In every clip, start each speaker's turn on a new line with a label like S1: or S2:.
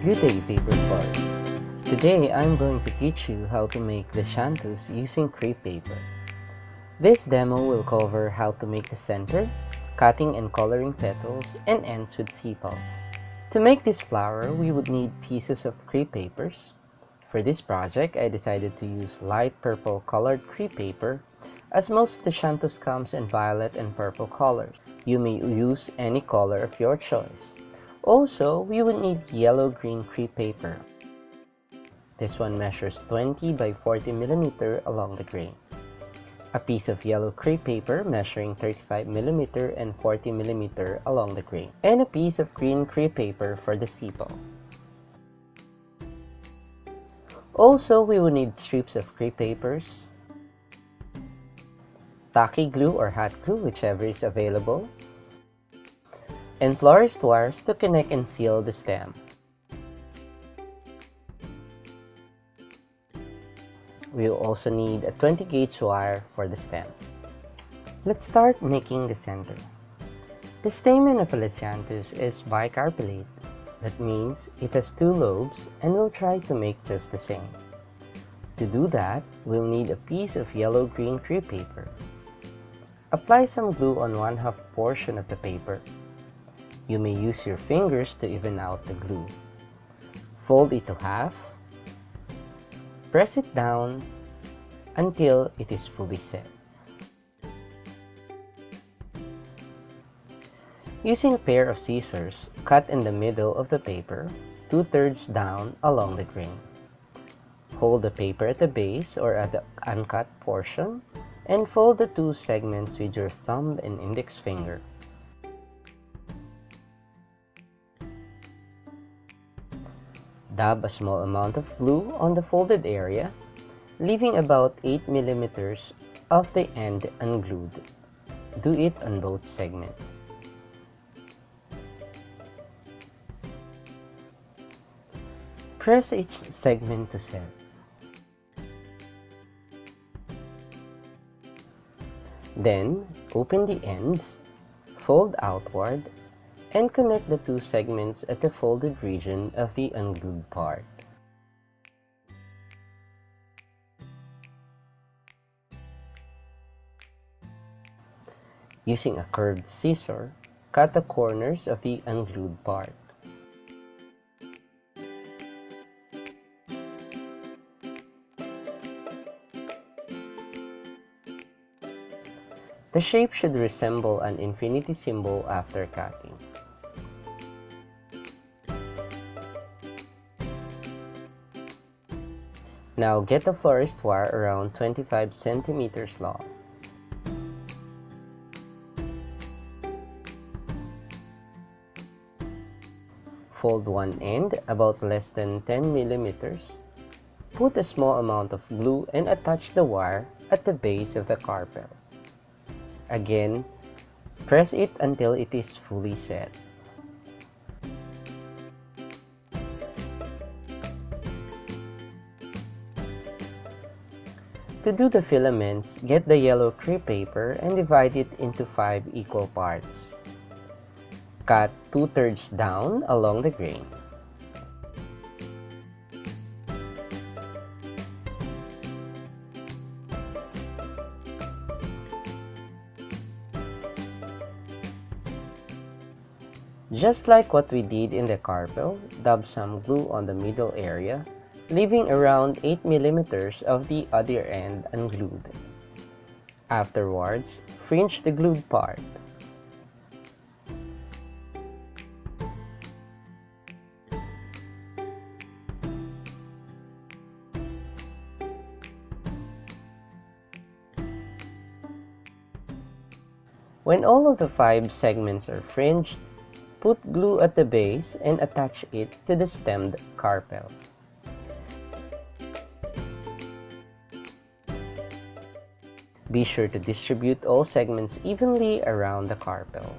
S1: Good day, paper flowers. Today I'm going to teach you how to make Lisianthus using crepe paper. This demo will cover how to make the center, cutting and coloring petals, and ends with sepals. To make this flower, we would need pieces of crepe papers. For this project, I decided to use light purple colored crepe paper, as most Lisianthus comes in violet and purple colors. You may use any color of your choice. Also, we would need yellow-green crepe paper. This one measures 20 by 40 mm along the grain. A piece of yellow crepe paper measuring 35 mm and 40 mm along the grain. And a piece of green crepe paper for the sepal. Also, we will need strips of crepe papers, tacky glue or hot glue, whichever is available, and florist wires to connect and seal the stem. We will also need a 20 gauge wire for the stem. Let's start making the center. The stamen of a Lisianthus is bicarpellate. That means it has two lobes, and we'll try to make just the same. To do that, we'll need a piece of yellow-green crepe paper. Apply some glue on 1/2 portion of the paper. You may use your fingers to even out the glue. Fold it to half. Press it down until it is fully set. Using a pair of scissors, cut in the middle of the paper, 2/3 down along the grain. Hold the paper at the base or at the uncut portion and fold the two segments with your thumb and index finger. Dab a small amount of glue on the folded area, leaving about 8 mm of the end unglued. Do it on both segments. Press each segment to set. Then, open the ends, fold outward, and connect the two segments at the folded region of the unglued part. Using a curved scissor, cut the corners of the unglued part. The shape should resemble an infinity symbol after cutting. Now get the florist wire around 25 centimeters long. Fold one end about less than 10 millimeters. Put a small amount of glue and attach the wire at the base of the carpel. Again, press it until it is fully set. To do the filaments, get the yellow crepe paper and divide it into 5 equal parts. Cut 2/3 down along the grain. Just like what we did in the carpel, dab some glue on the middle area, leaving around 8 mm of the other end unglued. Afterwards, fringe the glued part. When all of the 5 segments are fringed, put glue at the base and attach it to the stemmed carpel. Be sure to distribute all segments evenly around the carpel.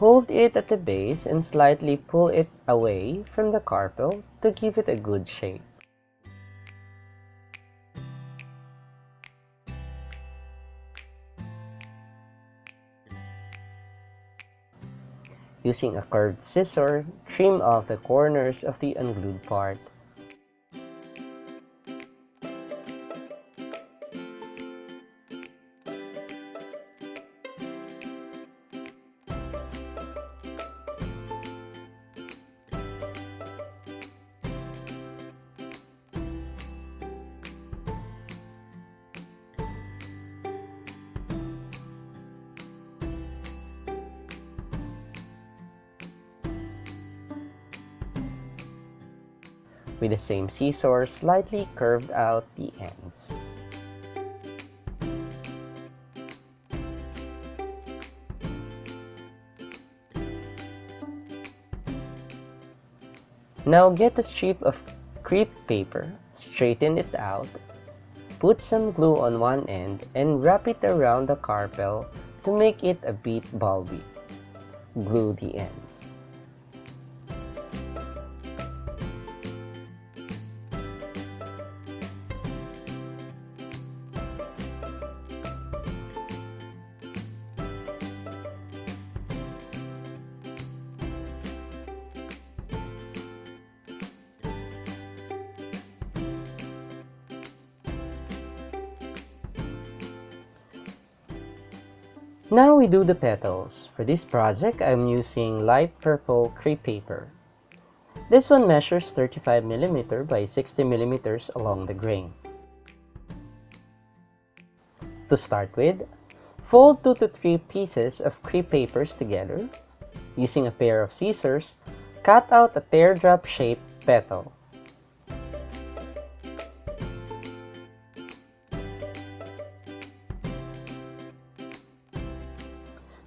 S1: Hold it at the base and slightly pull it away from the carpel to give it a good shape. Using a curved scissor, trim off the corners of the unglued part. With the same scissors, slightly curved out the ends. Now get a strip of crepe paper, straighten it out, put some glue on one end, and wrap it around the carpel to make it a bit bulby. Glue the ends. Now we do the petals. For this project, I'm using light purple crepe paper. This one measures 35mm by 60mm along the grain. To start with, fold 2 to 3 pieces of crepe papers together. Using a pair of scissors, cut out a teardrop-shaped petal.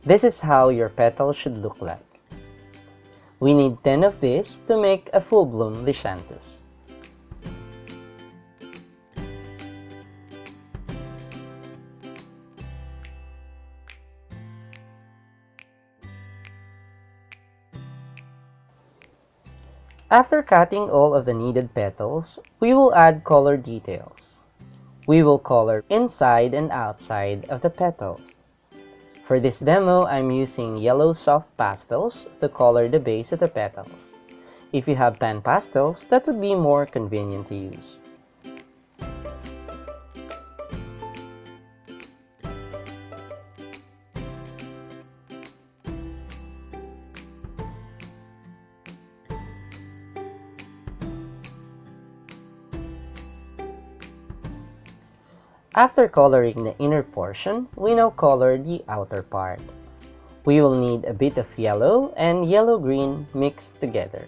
S1: This is how your petal should look like. We need 10 of these to make a full-bloom Lisianthus. After cutting all of the needed petals, we will add color details. We will color inside and outside of the petals. For this demo, I'm using yellow soft pastels to color the base of the petals. If you have pan pastels, that would be more convenient to use. After coloring the inner portion, we now color the outer part. We will need a bit of yellow and yellow-green mixed together.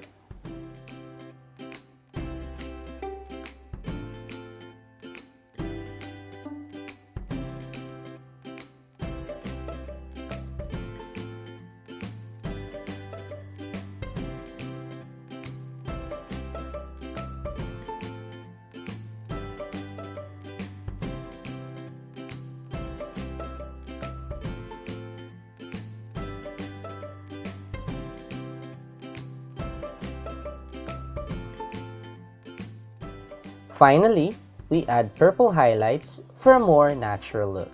S1: Finally, we add purple highlights for a more natural look.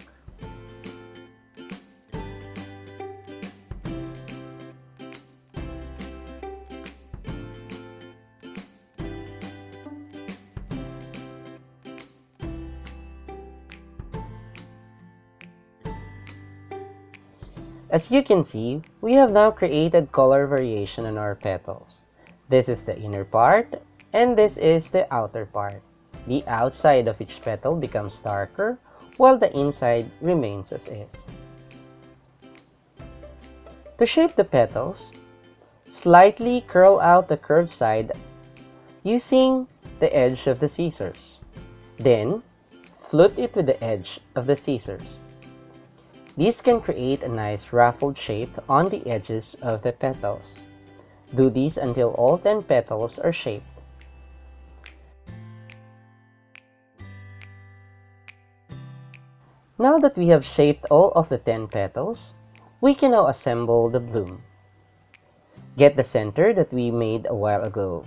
S1: As you can see, we have now created color variation on our petals. This is the inner part, and this is the outer part. The outside of each petal becomes darker, while the inside remains as is. To shape the petals, slightly curl out the curved side using the edge of the scissors. Then, flute it with the edge of the scissors. These can create a nice ruffled shape on the edges of the petals. Do this until all 10 petals are shaped. Now that we have shaped all of the 10 petals, we can now assemble the bloom. Get the center that we made a while ago.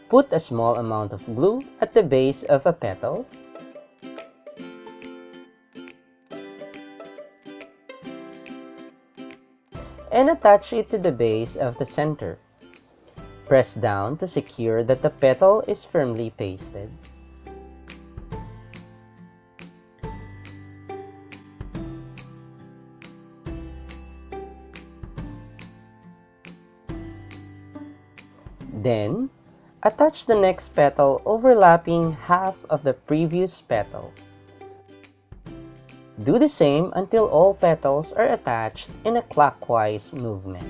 S1: Put a small amount of glue at the base of a petal. and attach it to the base of the center. Press down to secure that the petal is firmly pasted. Then, attach the next petal overlapping half of the previous petal. Do the same until all petals are attached in a clockwise movement.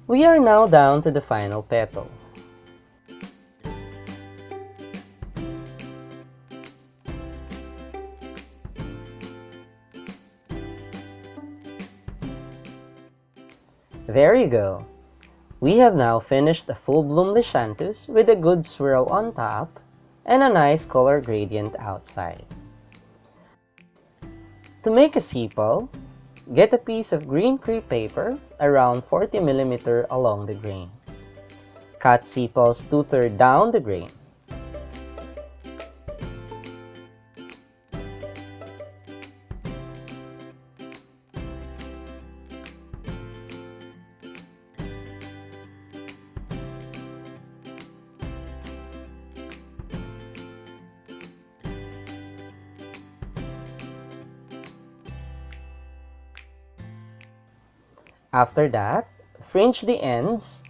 S1: We are now down to the final petal. There you go! We have now finished a full bloom Lisianthus with a good swirl on top and a nice color gradient outside. To make a sepal, get a piece of green crepe paper around 40 mm along the grain. Cut sepals 2/3 down the grain. After that, fringe the ends .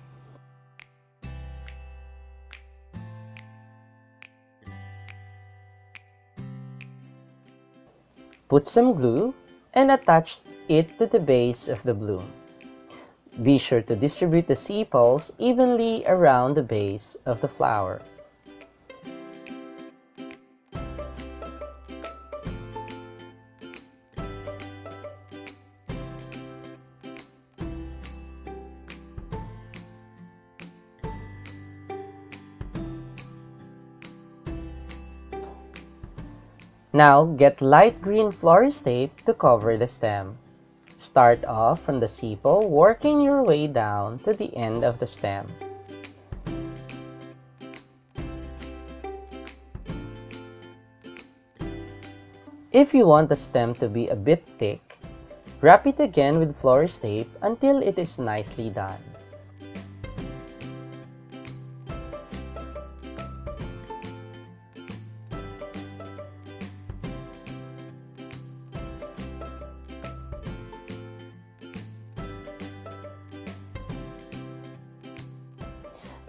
S1: Put some glue and attach it to the base of the bloom. Be sure to distribute the sepals evenly around the base of the flower. Now, get light green florist tape to cover the stem. Start off from the sepal, working your way down to the end of the stem. If you want the stem to be a bit thick, wrap it again with florist tape until it is nicely done.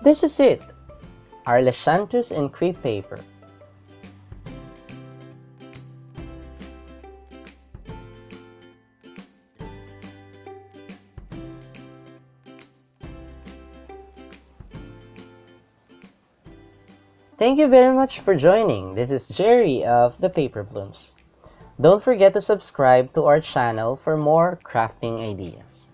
S1: This is it, our Lisianthus in crepe paper. Thank you very much for joining. This is Jerry of ThePaperblooms. Don't forget to subscribe to our channel for more crafting ideas.